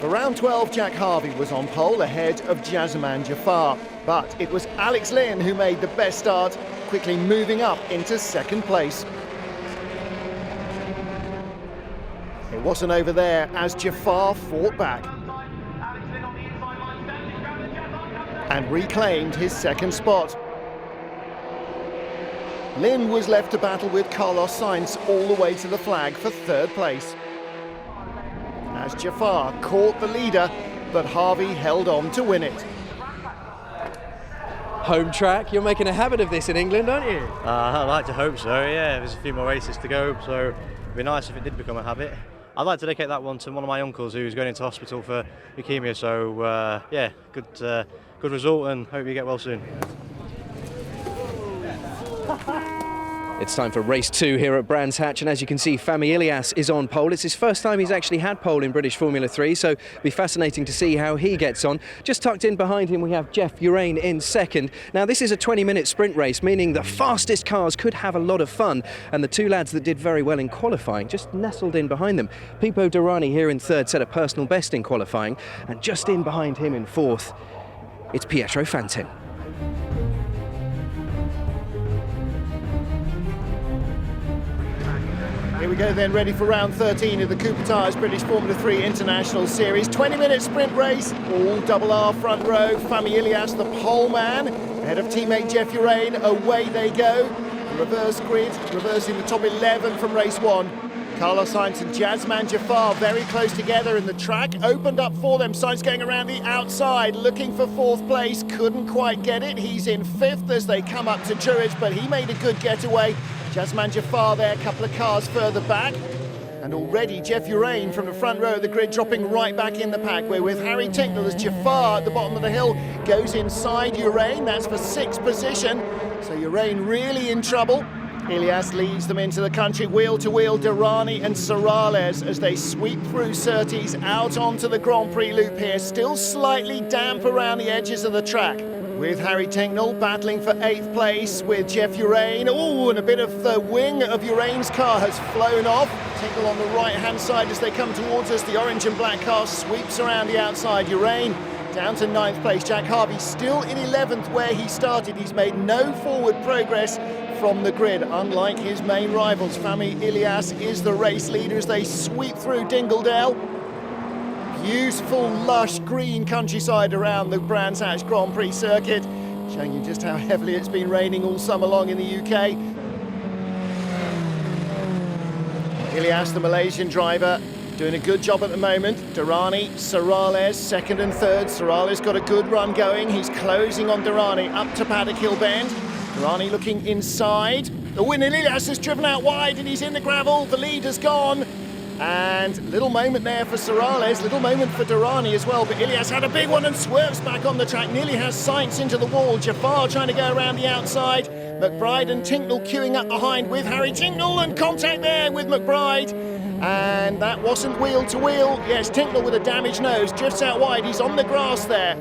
For round 12, Jack Harvey was on pole ahead of Jazeman Jaafar, but it was Alex Lynn who made the best start, quickly moving up into second place. It wasn't over there as Jaafar fought back and reclaimed his second spot. Lynn was left to battle with Carlos Sainz all the way to the flag for third place, as Jaafar caught the leader, but Harvey held on to win it. Home track, you're making a habit of this in England, aren't you? I'd like to hope so, yeah. There's a few more races to go, so it'd be nice if it did become a habit. I'd like to dedicate that one to one of my uncles who's going into hospital for leukemia, so yeah, good result and hope you get well soon. It's time for race 2 here at Brands Hatch, and as you can see, Fami Ilias is on pole. It's his first time he's actually had pole in British Formula 3, so it'll be fascinating to see how he gets on. Just tucked in behind him we have Jeff Urain in second. Now this is a 20-minute sprint race, meaning the fastest cars could have a lot of fun, and the two lads that did very well in qualifying just nestled in behind them. Pipo Derani here in third set a personal best in qualifying, and just in behind him in fourth, it's Pietro Fantin. Here we go then, ready for round 13 of the Cooper Tires British Formula 3 International Series. 20-minute sprint race, all double R front row. Fami Ilias, the pole man, ahead of teammate Jeff Urain. Away they go. The reverse grid, reversing the top 11 from race 1. Carlos Sainz and Jazeman Jaafar very close together, and the track opened up for them. Sainz going around the outside, looking for fourth place, couldn't quite get it. He's in fifth as they come up to Druridge, but he made a good getaway. Jazeman Jaafar there, a couple of cars further back. And already Jeff Urain from the front row of the grid dropping right back in the pack. We're with Harry Tincknell as Jaafar at the bottom of the hill goes inside Urain. That's for sixth position. So Urain really in trouble. Ilias leads them into the country, wheel to wheel, Derani and Sorales as they sweep through Surtees out onto the Grand Prix loop here. Still slightly damp around the edges of the track. With Harry Tincknell battling for 8th place with Jeff Urain. Oh, and a bit of the wing of Urain's car has flown off. Tincknell on the right-hand side as they come towards us. The orange and black car sweeps around the outside. Urain down to 9th place. Jack Harvey still in 11th where he started. He's made no forward progress from the grid, unlike his main rivals. Fami Ilias is the race leader as they sweep through Dingledale. Beautiful, lush green countryside around the Brands Hatch Grand Prix circuit, showing you just how heavily it's been raining all summer long in the UK. Ilias, the Malaysian driver, doing a good job at the moment. Derani, Sorales, second and third. Sorales got a good run going. He's closing on Derani up to Paddock Hill Bend. Derani looking inside. The winner, Ilias, has driven out wide and he's in the gravel. The lead has gone. And little moment there for Sorales, little moment for Derani as well, but Ilias had a big one and swerves back on the track, nearly has Sainz into the wall. Jaafar trying to go around the outside. McBride and Tincknell queuing up behind with Harry Tincknell, and contact there with McBride. And that wasn't wheel to wheel. Yes, Tincknell with a damaged nose, drifts out wide, he's on the grass there.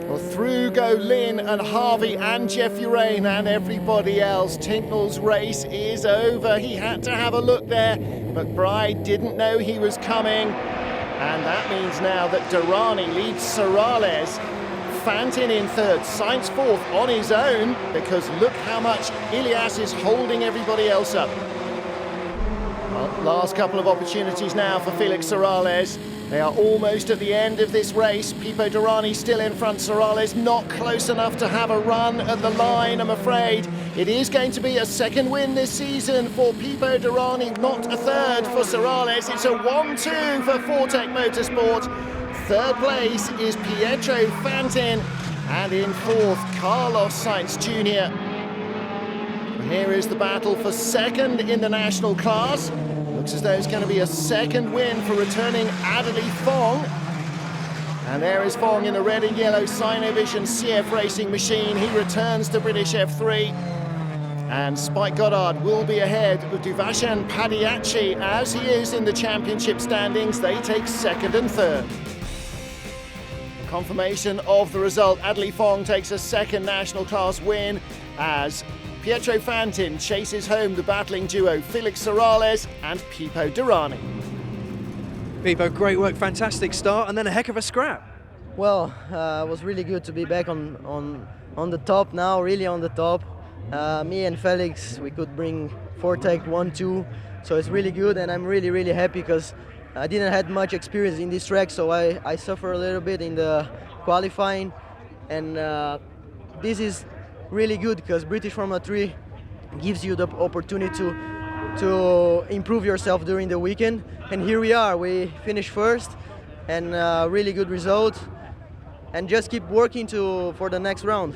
Well, through go Lynn and Harvey and Jeff Urain and everybody else. Tincknell's race is over. He had to have a look there. McBride didn't know he was coming. And that means now that Derani leads Sorales. Fantin in third, Sainz fourth on his own, because look how much Ilias is holding everybody else up. Well, last couple of opportunities now for Felix Sorales. They are almost at the end of this race. Pipo Derani still in front. Sorales not close enough to have a run at the line, I'm afraid. It is going to be a second win this season for Pipo Derani, not a third for Sorales. It's a 1-2 for Fortec Motorsport. Third place is Pietro Fantin, and in fourth, Carlos Sainz Jr. Here is the battle for second in the national class. Looks as though it's going to be a second win for returning Adderley Fong. And there is Fong in the red and yellow Sinovision CF racing machine. He returns to British F3. And Spike Goddard will be ahead of Duvashan Padiachi as he is in the championship standings. They take second and third. Confirmation of the result. Adderley Fong takes a second national class win as Pietro Fantin chases home the battling duo Felix Sorales and Pipo Derani. Pipo, great work, fantastic start, and then a heck of a scrap. Well, it was really good to be back on the top now, really on the top. Me and Felix, we could bring Fortec 1-2, so it's really good, and I'm really, really happy because I didn't have much experience in this track, so I suffer a little bit in the qualifying, and this is really good because British Formula 3 gives you the opportunity to improve yourself during the weekend, and here we are. We finished first, and really good result, and just keep working for the next round.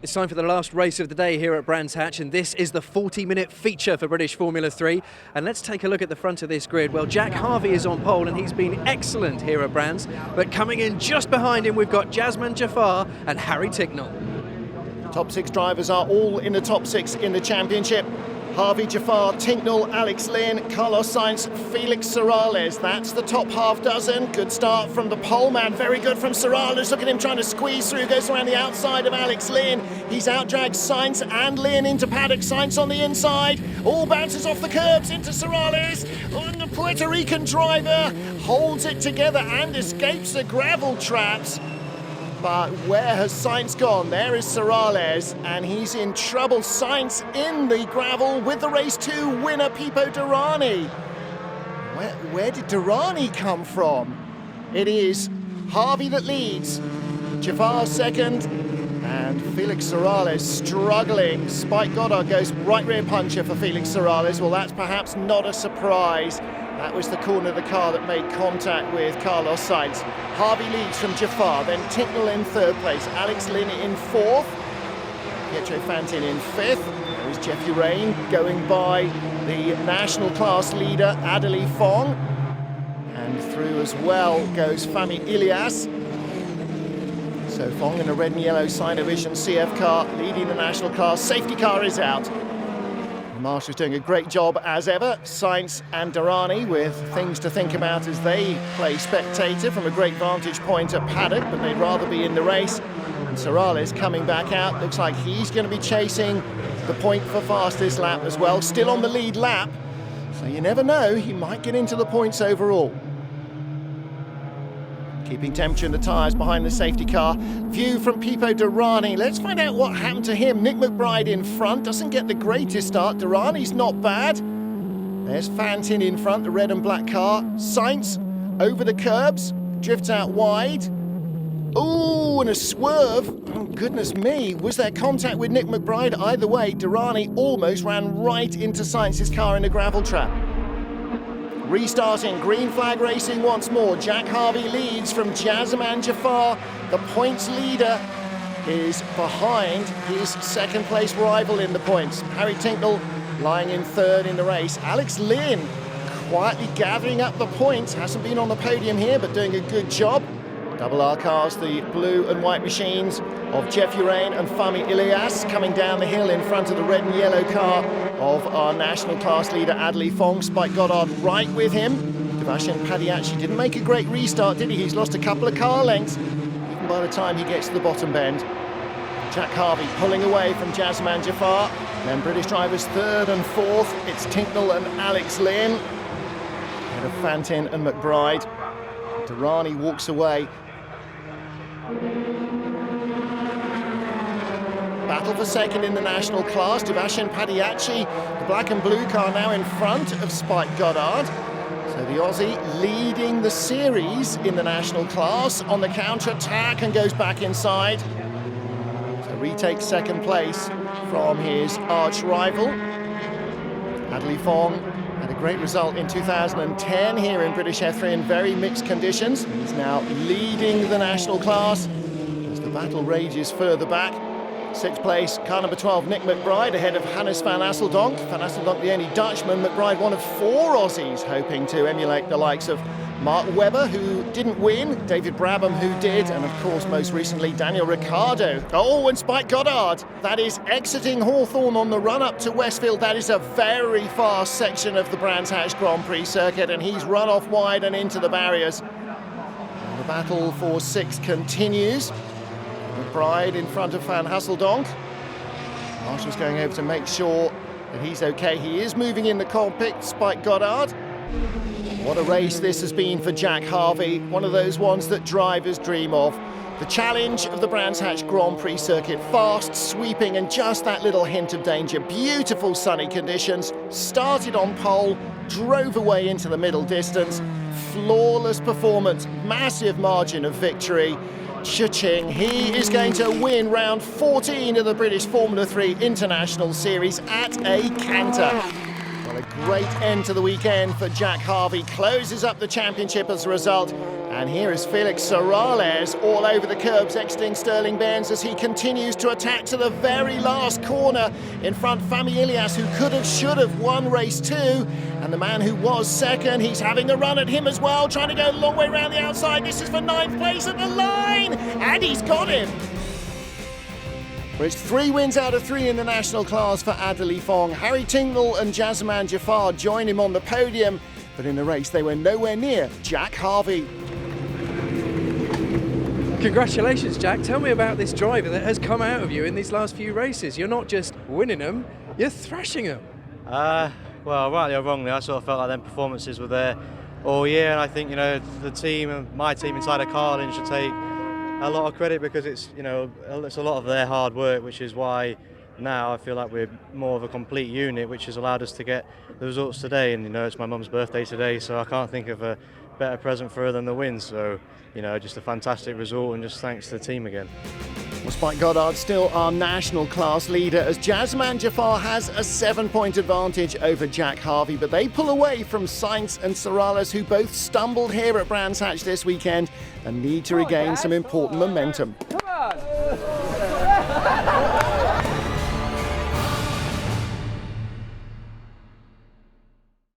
It's time for the last race of the day here at Brands Hatch, and this is the 40-minute feature for British Formula 3. And let's take a look at the front of this grid. Well, Jack Harvey is on pole, and he's been excellent here at Brands. But coming in just behind him, we've got Jazeman Jaafar and Harry Ticknell. Top 6 drivers are all in the top 6 in the championship. Harvey, Jaafar, Tinknell, Alex Lynn, Carlos Sainz, Felix Serralles. That's the top half dozen. Good start from the pole man. Very good from Serralles. Look at him trying to squeeze through. Goes around the outside of Alex Lynn. He's outdragged Sainz and Lynn into paddock. Sainz on the inside. All bounces off the curbs into Serralles. And the Puerto Rican driver holds it together and escapes the gravel traps. But where has Sainz gone? There is Serralles, and he's in trouble. Sainz in the gravel with the race 2 winner, Pipo Derani. Where did Derani come from? It is Harvey that leads, Jaafar second, and Felix Serralles struggling. Spike Goddard goes right rear puncher for Felix Serralles. Well, that's perhaps not a surprise. That was the corner of the car that made contact with Carlos Sainz. Harvey leads from Jaafar, then Tinknell in 3rd place, Alex Lynn in 4th, Pietro Fantin in 5th. There is Jeffy Rain going by the national class leader, Adderley Fong. And through as well goes Fami Ilias. So Fong in a red and yellow Cynovision CF car leading the national class. Safety car is out. Marshall's doing a great job as ever. Sainz and Derani with things to think about as they play spectator from a great vantage point at paddock, but they'd rather be in the race. And Serralles coming back out. Looks like he's going to be chasing the point for fastest lap as well. Still on the lead lap. So you never know, he might get into the points overall. Keeping temperature in the tyres behind the safety car. View from Pipo Derani. Let's find out what happened to him. Nick McBride in front. Doesn't get the greatest start. Derani's not bad. There's Fantin in front, the red and black car. Sainz over the curbs. Drifts out wide. Ooh, and a swerve. Oh, goodness me. Was there contact with Nick McBride? Either way, Derani almost ran right into Sainz's car in a gravel trap. Restarting, green flag racing once more. Jack Harvey leads from Jazeman Jaafar. The points leader is behind his 2nd place rival in the points. Harry Tinknell lying in 3rd in the race. Alex Lynn quietly gathering up the points. Hasn't been on the podium here, but doing a good job. Double R cars, the blue and white machines of Jeffy Rain and Fami Ilias coming down the hill in front of the red and yellow car of our national class leader Adderley Fong. Spike Goddard right with him. Sebastian Padiacci didn't make a great restart, did he? He's lost a couple of car lengths, even by the time he gets to the bottom bend. Jack Harvey pulling away from Jazeman Jaafar. Then British drivers 3rd and 4th. It's Tinknell and Alex Lynn. Ahead of Fantin and McBride. Derani walks away. Battle for 2nd in the national class. Sebastian Padiacci, the black and blue car now in front of Spike Goddard. So the Aussie leading the series in the national class on the counter-attack and goes back inside. So retakes 2nd place from his arch rival. Adderley Fong had a great result in 2010 here in British F3 in very mixed conditions. He's now leading the national class as the battle rages further back. 6th place, car number 12, Nick McBride, ahead of Hannes van Asseldonk. Van Asseldonk, the only Dutchman. McBride, one of 4 Aussies, hoping to emulate the likes of Mark Webber, who didn't win, David Brabham, who did, and of course, most recently, Daniel Ricciardo. Oh, and Spike Goddard. That is exiting Hawthorne on the run-up to Westfield. That is a very fast section of the Brands Hatch Grand Prix circuit, and he's run off wide and into the barriers. And the battle for 6th continues. McBride in front of Van Hasseldonk. Marshall's going over to make sure that he's okay. He is moving in the cockpit, Spike Goddard. What a race this has been for Jack Harvey, one of those ones that drivers dream of. The challenge of the Brands Hatch Grand Prix circuit, fast, sweeping, and just that little hint of danger. Beautiful sunny conditions, started on pole, drove away into the middle distance. Flawless performance, massive margin of victory. Cha-ching, he is going to win round 14 of the British Formula 3 International Series at a canter. Well, a great end to the weekend for Jack Harvey. Closes up the championship as a result. And here is Felix Sorrales all over the curbs exiting Stirling Bends as he continues to attack to the very last corner in front Fami Ilias, who could have, should have won race 2. And the man who was second, he's having a run at him as well, trying to go a long way around the outside. This is for 9th place at the line, and he's got him. Well, it's 3 wins out of 3 in the national class for Adderley Fong. Harry Tingle and Jazeman Jaffar join him on the podium, but in the race they were nowhere near Jack Harvey. Congratulations, Jack. Tell me about this driver that has come out of you in these last few races. You're not just winning them, you're thrashing them. Well, rightly or wrongly, I sort of felt like them performances were there all year, and I think, you know, the team, my team inside of Carlin, should take a lot of credit because it's, you know, it's a lot of their hard work, which is why now I feel like we're more of a complete unit, which has allowed us to get the results today. And, you know, it's my mum's birthday today, so I can't think of a better present for her than the win. So, you know, just a fantastic result, and just thanks to the team again. Well, Spike Goddard still our national class leader as Jazeman Jaffar has a 7-point advantage over Jack Harvey, but they pull away from Sainz and Sorrales, who both stumbled here at Brands Hatch this weekend and need to regain some important momentum. Come on!